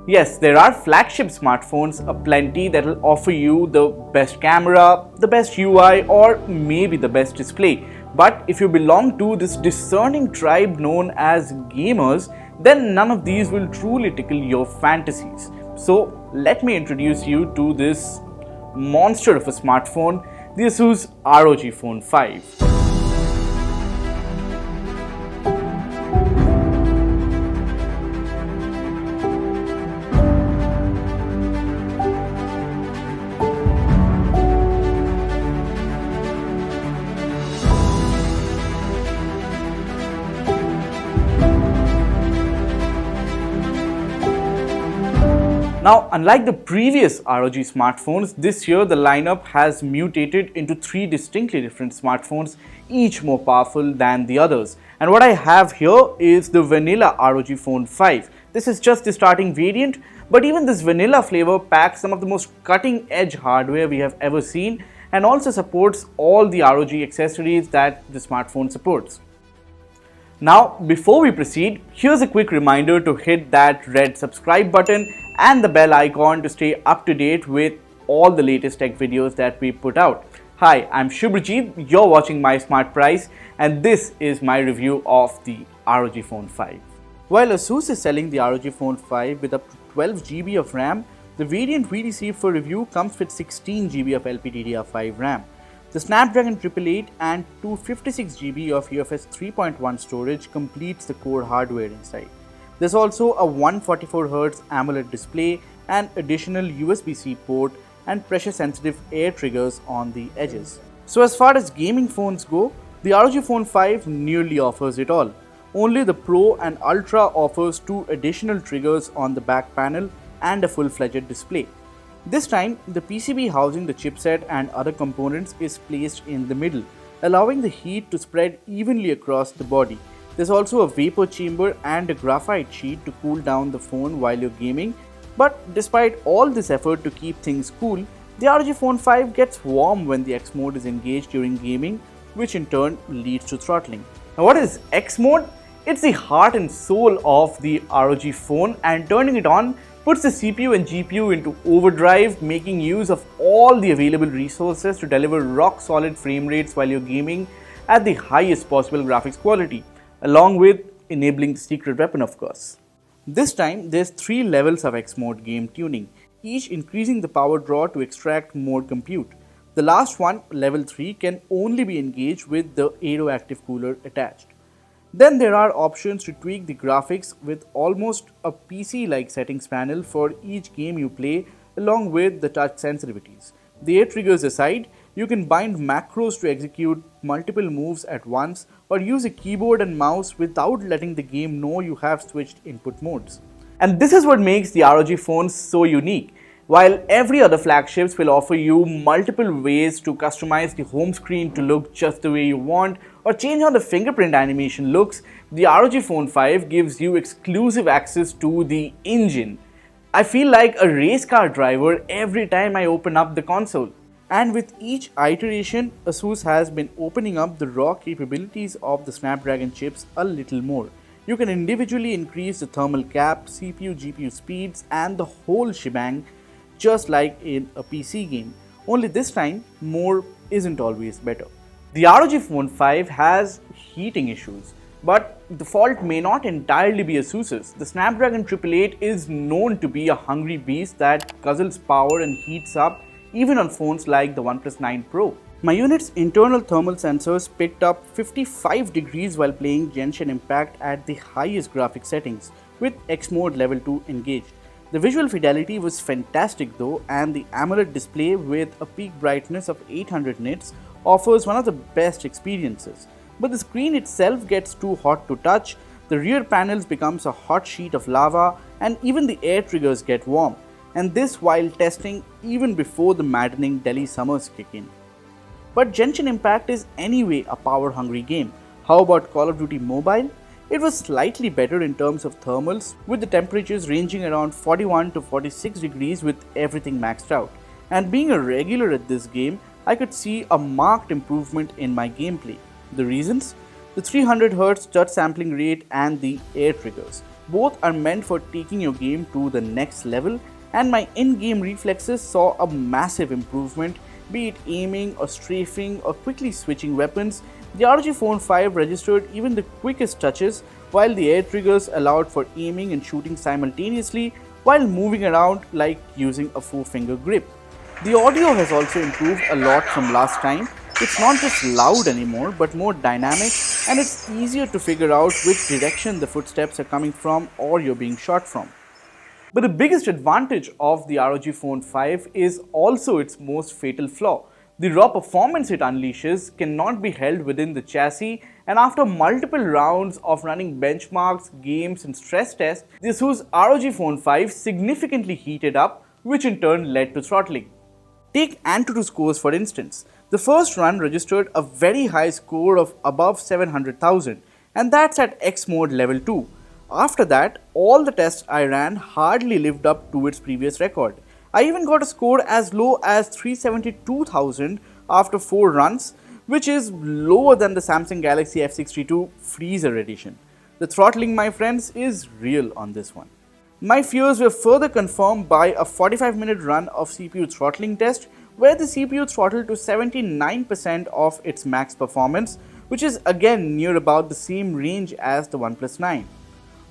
Yes, there are flagship smartphones aplenty that will offer you the best camera, the best UI, or maybe the best display. But if you belong to this discerning tribe known as gamers, then none of these will truly tickle your fantasies. So let me introduce you to this monster of a smartphone, the Asus ROG Phone 5. Now, unlike the previous ROG smartphones, this year the lineup has mutated into three distinctly different smartphones, each more powerful than the others. And what I have here is the vanilla ROG Phone 5. This is just the starting variant, but even this vanilla flavor packs some of the most cutting-edge hardware we have ever seen and also supports all the ROG accessories that the smartphone supports. Now, before we proceed, here's a quick reminder to hit that red subscribe button and the bell icon to stay up to date with all the latest tech videos that we put out. Hi, I'm Shubhrajit, you're watching MySmartPrice, and this is my review of the ROG Phone 5. While Asus is selling the ROG Phone 5 with up to 12 GB of RAM, the variant we received for review comes with 16 GB of LPDDR5 RAM. The Snapdragon 888 and 256 GB of UFS 3.1 storage completes the core hardware inside. There's also a 144Hz AMOLED display and additional USB-C port and pressure-sensitive air triggers on the edges. So as far as gaming phones go, the ROG Phone 5 nearly offers it all. Only the Pro and Ultra offers two additional triggers on the back panel and a full-fledged display. This time, the PCB housing the chipset and other components is placed in the middle, allowing the heat to spread evenly across the body. There's also a vapor chamber and a graphite sheet to cool down the phone while you're gaming. But despite all this effort to keep things cool, the ROG Phone 5 gets warm when the X mode is engaged during gaming, which in turn leads to throttling. Now, what is X mode? It's the heart and soul of the ROG phone, and turning it on puts the CPU and GPU into overdrive, making use of all the available resources to deliver rock-solid frame rates while you're gaming at the highest possible graphics quality, along with enabling the secret weapon, of course. This time, there's 3 levels of X-Mode game tuning, each increasing the power draw to extract more compute. The last one, level 3, can only be engaged with the Aero Active Cooler attached. Then there are options to tweak the graphics with almost a PC-like settings panel for each game you play, along with the touch sensitivities. The air triggers aside, you can bind macros to execute multiple moves at once or use a keyboard and mouse without letting the game know you have switched input modes. And this is what makes the ROG phones so unique. While every other flagships will offer you multiple ways to customize the home screen to look just the way you want or change how the fingerprint animation looks, the ROG Phone 5 gives you exclusive access to the engine. I feel like a race car driver every time I open up the console. And with each iteration, Asus has been opening up the raw capabilities of the Snapdragon chips a little more. You can individually increase the thermal cap, CPU, GPU speeds, and the whole shebang, just like in a PC game. Only this time, more isn't always better. The ROG Phone 5 has heating issues, but the fault may not entirely be Asus's. The Snapdragon 888 is known to be a hungry beast that guzzles power and heats up even on phones like the OnePlus 9 Pro. My unit's internal thermal sensors picked up 55 degrees while playing Genshin Impact at the highest graphics settings with X Mode Level 2 engaged. The visual fidelity was fantastic though, and the AMOLED display with a peak brightness of 800 nits offers one of the best experiences. But the screen itself gets too hot to touch, the rear panels becomes a hot sheet of lava, and even the air triggers get warm. And this while testing even before the maddening Delhi summers kick in. But Genshin Impact is anyway a power-hungry game. How about Call of Duty Mobile? It was slightly better in terms of thermals, with the temperatures ranging around 41 to 46 degrees with everything maxed out. And being a regular at this game, I could see a marked improvement in my gameplay. The reasons? The 300Hz touch sampling rate and the air triggers. Both are meant for taking your game to the next level, and my in-game reflexes saw a massive improvement, be it aiming or strafing or quickly switching weapons. The ROG Phone 5 registered even the quickest touches, while the air triggers allowed for aiming and shooting simultaneously while moving around like using a 4-finger grip. The audio has also improved a lot from last time. It's not just loud anymore, but more dynamic, and it's easier to figure out which direction the footsteps are coming from or you're being shot from. But the biggest advantage of the ROG Phone 5 is also its most fatal flaw. The raw performance it unleashes cannot be held within the chassis, and after multiple rounds of running benchmarks, games, and stress tests, the Asus ROG Phone 5 significantly heated up, which in turn led to throttling. Take Antutu scores for instance. The first run registered a very high score of above 700,000, and that's at X mode level 2. After that, all the tests I ran hardly lived up to its previous record. I even got a score as low as 372,000 after 4 runs, which is lower than the Samsung Galaxy F62 Freezer edition. The throttling, my friends, is real on this one. My fears were further confirmed by a 45-minute run of CPU throttling test, where the CPU throttled to 79% of its max performance, which is again near about the same range as the OnePlus 9.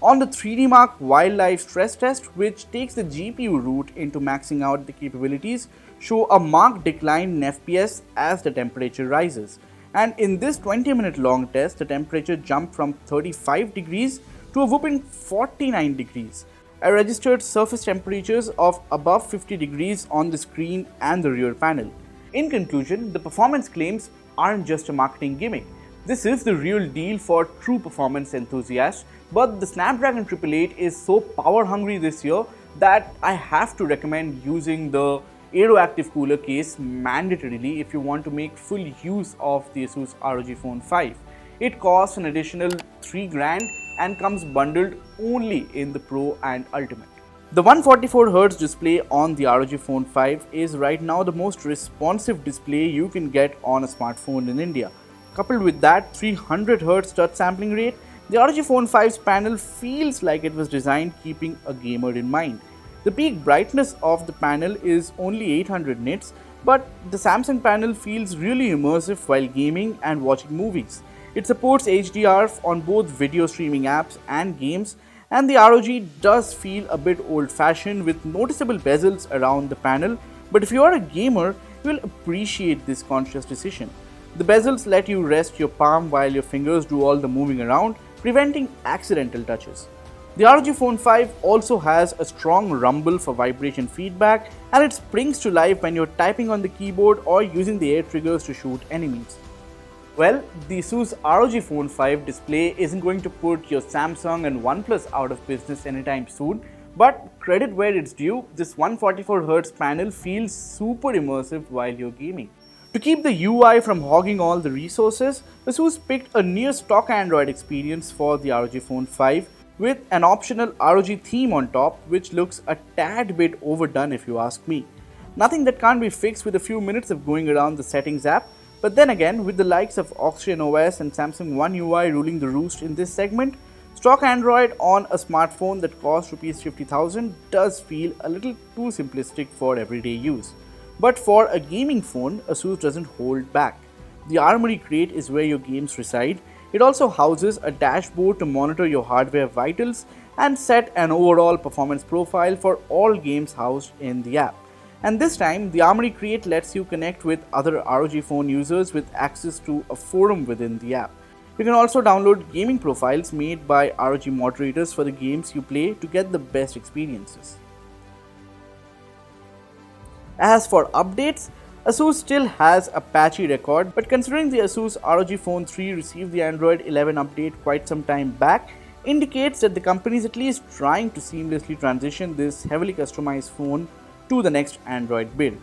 On the 3D Mark Wildlife stress test, which takes the GPU route into maxing out the capabilities, show a marked decline in FPS as the temperature rises. And in this 20-minute long test, the temperature jumped from 35 degrees to a whopping 49 degrees. I registered surface temperatures of above 50 degrees on the screen and the rear panel. In conclusion, the performance claims aren't just a marketing gimmick. This is the real deal for true performance enthusiasts, but the Snapdragon 888 is so power hungry this year that I have to recommend using the Aeroactive cooler case mandatorily if you want to make full use of the Asus ROG Phone 5. It costs an additional 3 grand and comes bundled only in the Pro and Ultimate. The 144Hz display on the ROG Phone 5 is right now the most responsive display you can get on a smartphone in India. Coupled with that 300Hz touch sampling rate, the ROG Phone 5's panel feels like it was designed keeping a gamer in mind. The peak brightness of the panel is only 800 nits, but the Samsung panel feels really immersive while gaming and watching movies. It supports HDR on both video streaming apps and games, and the ROG does feel a bit old-fashioned with noticeable bezels around the panel, but if you are a gamer, you will appreciate this conscious decision. The bezels let you rest your palm while your fingers do all the moving around, preventing accidental touches. The ROG Phone 5 also has a strong rumble for vibration feedback, and it springs to life when you're typing on the keyboard or using the air triggers to shoot enemies. Well, the Asus ROG Phone 5 display isn't going to put your Samsung and OnePlus out of business anytime soon, but credit where it's due, this 144Hz panel feels super immersive while you're gaming. To keep the UI from hogging all the resources, Asus picked a near stock Android experience for the ROG Phone 5 with an optional ROG theme on top, which looks a tad bit overdone if you ask me. Nothing that can't be fixed with a few minutes of going around the settings app. But then again, with the likes of Oxygen OS and Samsung One UI ruling the roost in this segment, stock Android on a smartphone that costs Rs 50,000 does feel a little too simplistic for everyday use. But for a gaming phone, Asus doesn't hold back. The Armoury crate is where your games reside. It also houses a dashboard to monitor your hardware vitals and set an overall performance profile for all games housed in the app. And this time, the Armoury Crate lets you connect with other ROG phone users with access to a forum within the app. You can also download gaming profiles made by ROG moderators for the games you play to get the best experiences. As for updates, Asus still has a patchy record, but considering the Asus ROG Phone 3 received the Android 11 update quite some time back, indicates that the company is at least trying to seamlessly transition this heavily customized phone to the next Android build.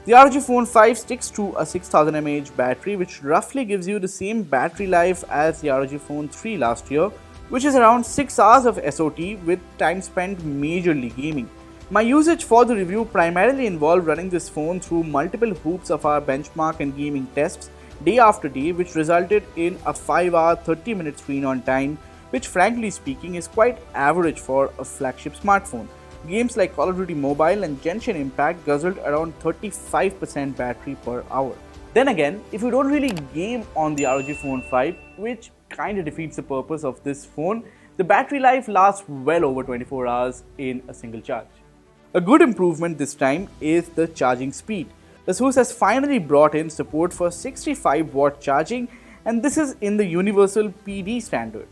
The ROG Phone 5 sticks to a 6000 mAh battery, which roughly gives you the same battery life as the ROG Phone 3 last year, which is around 6 hours of SOT with time spent majorly gaming. My usage for the review primarily involved running this phone through multiple hoops of our benchmark and gaming tests day after day, which resulted in a 5-hour 30-minute screen on time which frankly speaking is quite average for a flagship smartphone. Games like Call of Duty Mobile and Genshin Impact guzzled around 35% battery per hour. Then again, if you don't really game on the ROG Phone 5, which kinda defeats the purpose of this phone, the battery life lasts well over 24 hours in a single charge. A good improvement this time is the charging speed. Asus has finally brought in support for 65-watt charging, and this is in the universal PD standard.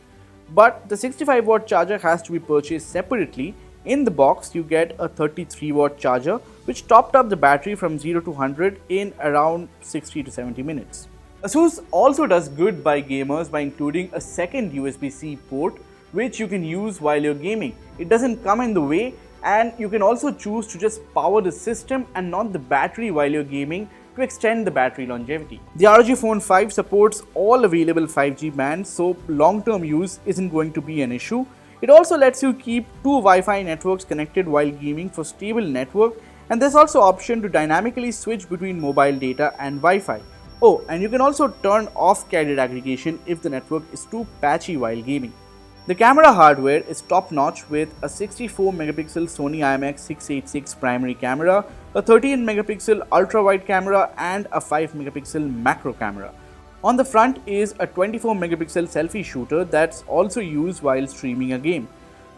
But the 65-watt charger has to be purchased separately. In the box, you get a 33-watt charger, which topped up the battery from 0 to 100 in around 60 to 70 minutes. Asus also does good by gamers by including a second USB-C port, which you can use while you're gaming. It doesn't come in the way, and you can also choose to just power the system and not the battery while you're gaming to extend the battery longevity. The ROG Phone 5 supports all available 5G bands, so long-term use isn't going to be an issue. It also lets you keep two Wi-Fi networks connected while gaming for stable network, and there's also option to dynamically switch between mobile data and Wi-Fi. Oh, and you can also turn off carrier aggregation if the network is too patchy while gaming. The camera hardware is top-notch with a 64-megapixel Sony IMX686 primary camera, a 13-megapixel ultra-wide camera, and a 5-megapixel macro camera. On the front is a 24-megapixel selfie shooter that's also used while streaming a game.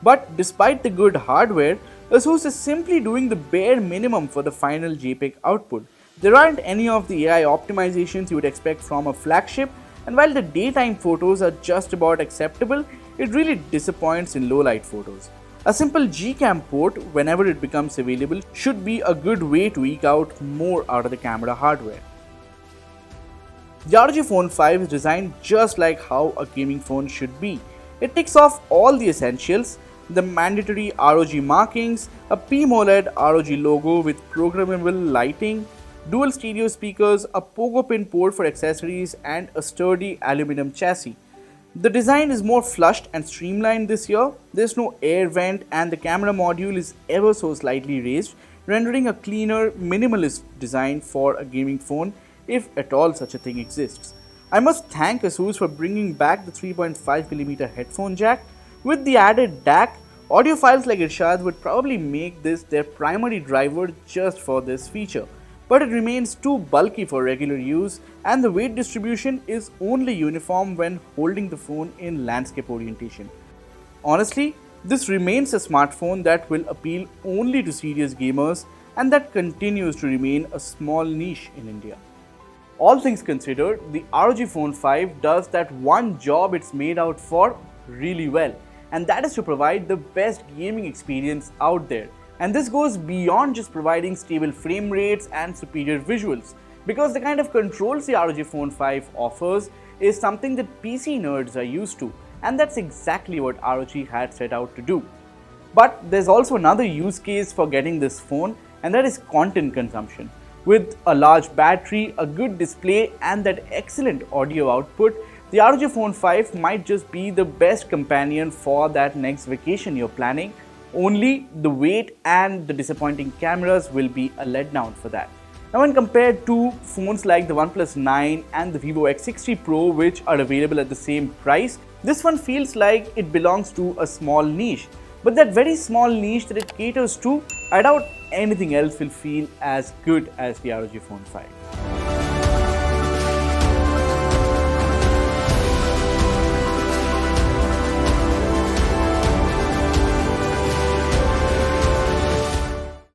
But despite the good hardware, Asus is simply doing the bare minimum for the final JPEG output. There aren't any of the AI optimizations you would expect from a flagship, and while the daytime photos are just about acceptable, it really disappoints in low-light photos. A simple Gcam port, whenever it becomes available, should be a good way to eke out more out of the camera hardware. The ROG Phone 5 is designed just like how a gaming phone should be. It ticks off all the essentials: the mandatory ROG markings, a PMOLED ROG logo with programmable lighting, dual stereo speakers, a pogo pin port for accessories, and a sturdy aluminum chassis. The design is more flushed and streamlined this year. There's no air vent, and the camera module is ever so slightly raised, rendering a cleaner, minimalist design for a gaming phone, if at all such a thing exists. I must thank Asus for bringing back the 3.5mm headphone jack. With the added DAC, audiophiles like Irshad would probably make this their primary driver just for this feature. But it remains too bulky for regular use, and the weight distribution is only uniform when holding the phone in landscape orientation. Honestly, this remains a smartphone that will appeal only to serious gamers, and that continues to remain a small niche in India. All things considered, the ROG Phone 5 does that one job it's made out for really well, and that is to provide the best gaming experience out there. And this goes beyond just providing stable frame rates and superior visuals, because the kind of controls the ROG Phone 5 offers is something that PC nerds are used to, and that's exactly what ROG had set out to do. But there's also another use case for getting this phone, and that is content consumption. With a large battery, a good display, and that excellent audio output, the ROG Phone 5 might just be the best companion for that next vacation you're planning. Only the weight and the disappointing cameras will be a letdown for that. Now, when compared to phones like the OnePlus 9 and the Vivo X60 Pro, which are available at the same price, this one feels like it belongs to a small niche. But that very small niche that it caters to, I doubt anything else will feel as good as the ROG Phone 5.